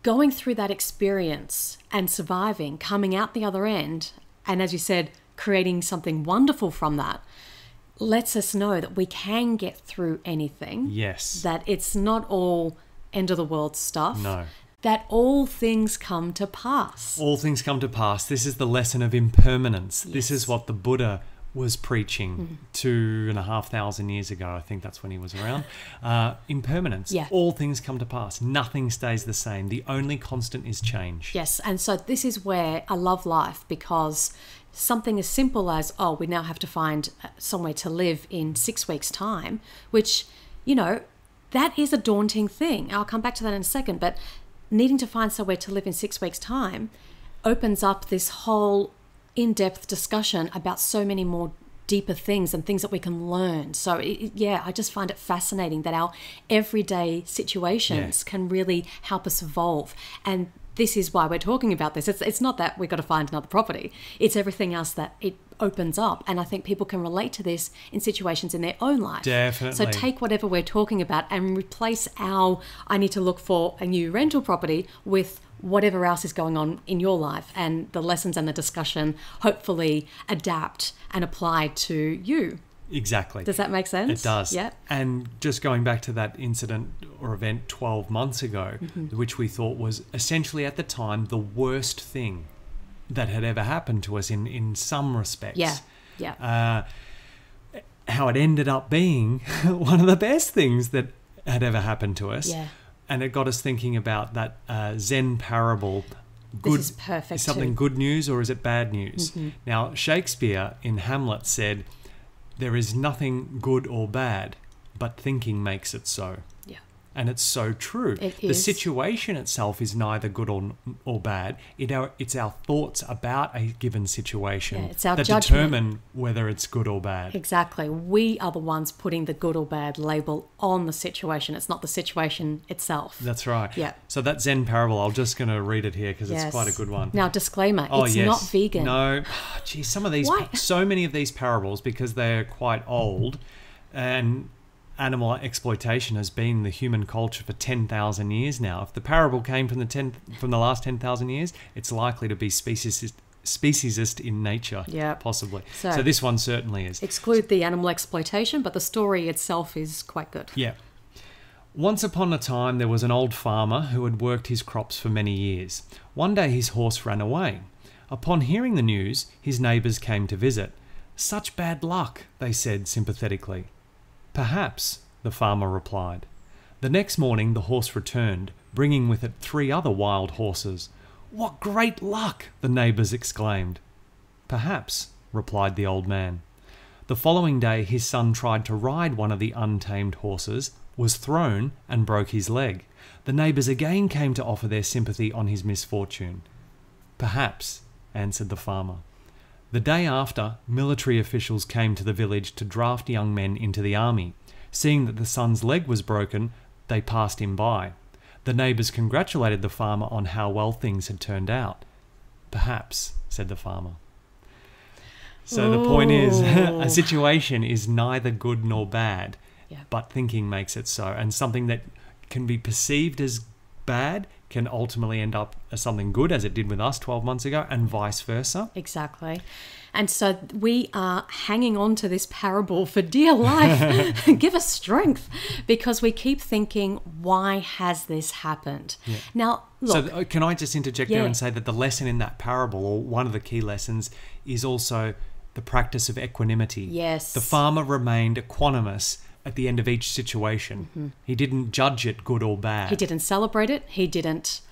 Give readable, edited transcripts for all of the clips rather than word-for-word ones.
going through that experience and surviving, coming out the other end, and as you said, creating something wonderful from that, lets us know that we can get through anything. Yes. That it's not all end of the world stuff. No. That all things come to pass. All things come to pass. This is the lesson of impermanence. Yes. This is what the Buddha was preaching 2,500 years ago. I think that's when he was around. Impermanence. Yeah. All things come to pass. Nothing stays the same. The only constant is change. Yes, and so this is where I love life, because something as simple as, oh, we now have to find somewhere to live in 6 weeks' time, which, you know, that is a daunting thing. I'll come back to that in a second, but needing to find somewhere to live in 6 weeks' time opens up this whole in-depth discussion about so many more deeper things and things that we can learn. So I just find it fascinating that our everyday situations can really help us evolve. And this is why we're talking about this. It's not that we've got to find another property. It's everything else that it opens up. And I think people can relate to this in situations in their own life. Definitely. So take whatever we're talking about and replace our, I need to look for a new rental property, with whatever else is going on in your life, and the lessons and the discussion hopefully adapt and apply to you. Exactly. Does that make sense? It does. Yeah. And just going back to that incident or event 12 months ago, which we thought was essentially at the time the worst thing that had ever happened to us in some respects. Yeah. Yeah. How it ended up being one of the best things that had ever happened to us. Yeah. And it got us thinking about that Zen parable. This is perfect. Is something good news or is it bad news? Now, Shakespeare in Hamlet said, "There is nothing good or bad, but thinking makes it so." Yeah. And it's so true. It The is. situation itself is neither good or bad. It's our thoughts about a given situation it's our that judgment. determine whether it's good or bad. Exactly. We are the ones putting the good or bad label on the situation. It's not the situation itself. That's right. Yeah. So that Zen parable, I'm just going to read it here because Yes. it's quite a good one. Now, disclaimer, it's yes. not vegan. No. Geez, some of these, Why? so many of these parables, because they're quite old, and animal exploitation has been the human culture for 10,000 years now. If the parable came from the last 10,000 years, it's likely to be speciesist in nature. Yeah. Possibly. So this one certainly is. Exclude the animal exploitation, but the story itself is quite good. Yeah. Once upon a time, there was an old farmer who had worked his crops for many years. One day his horse ran away. Upon hearing the news, his neighbours came to visit. "Such bad luck," they said sympathetically. "Perhaps," the farmer replied. The next morning the horse returned, bringing with it 3 other wild horses. "What great luck!" the neighbours exclaimed. "Perhaps," replied the old man. The following day his son tried to ride one of the untamed horses, was thrown and broke his leg. The neighbours again came to offer their sympathy on his misfortune. "Perhaps," answered the farmer. The day after, military officials came to the village to draft young men into the army. Seeing that the son's leg was broken, they passed him by. The neighbours congratulated the farmer on how well things had turned out. "Perhaps," said the farmer. So the point is, a situation is neither good nor bad, but thinking makes it so. And something that can be perceived as bad can ultimately end up as something good, as it did with us 12 months ago, and vice versa. Exactly. And so we are hanging on to this parable for dear life. Give us strength, because we keep thinking, why has this happened? Yeah. Now, look. So can I just interject there and say that the lesson in that parable, or one of the key lessons, is also the practice of equanimity. Yes. The farmer remained equanimous at the end of each situation. He didn't judge it good or bad. He didn't celebrate it. He didn't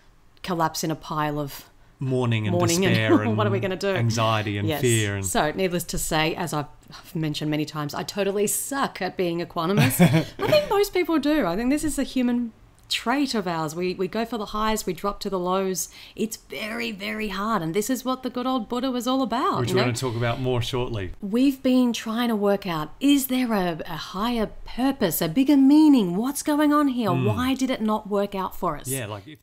collapse in a pile of mourning and despair and what are we going to do? Anxiety and fear. And so, needless to say, as I've mentioned many times, I totally suck at being equanimous. I think most people do. I think this is a human trait of ours. We go for the highs, we drop to the lows. It's very, very hard. And this is what the good old Buddha was all about. Which we're going to talk about more shortly. We've been trying to work out, is there a higher purpose, a bigger meaning? What's going on here? Why did it not work out for us? Yeah, like if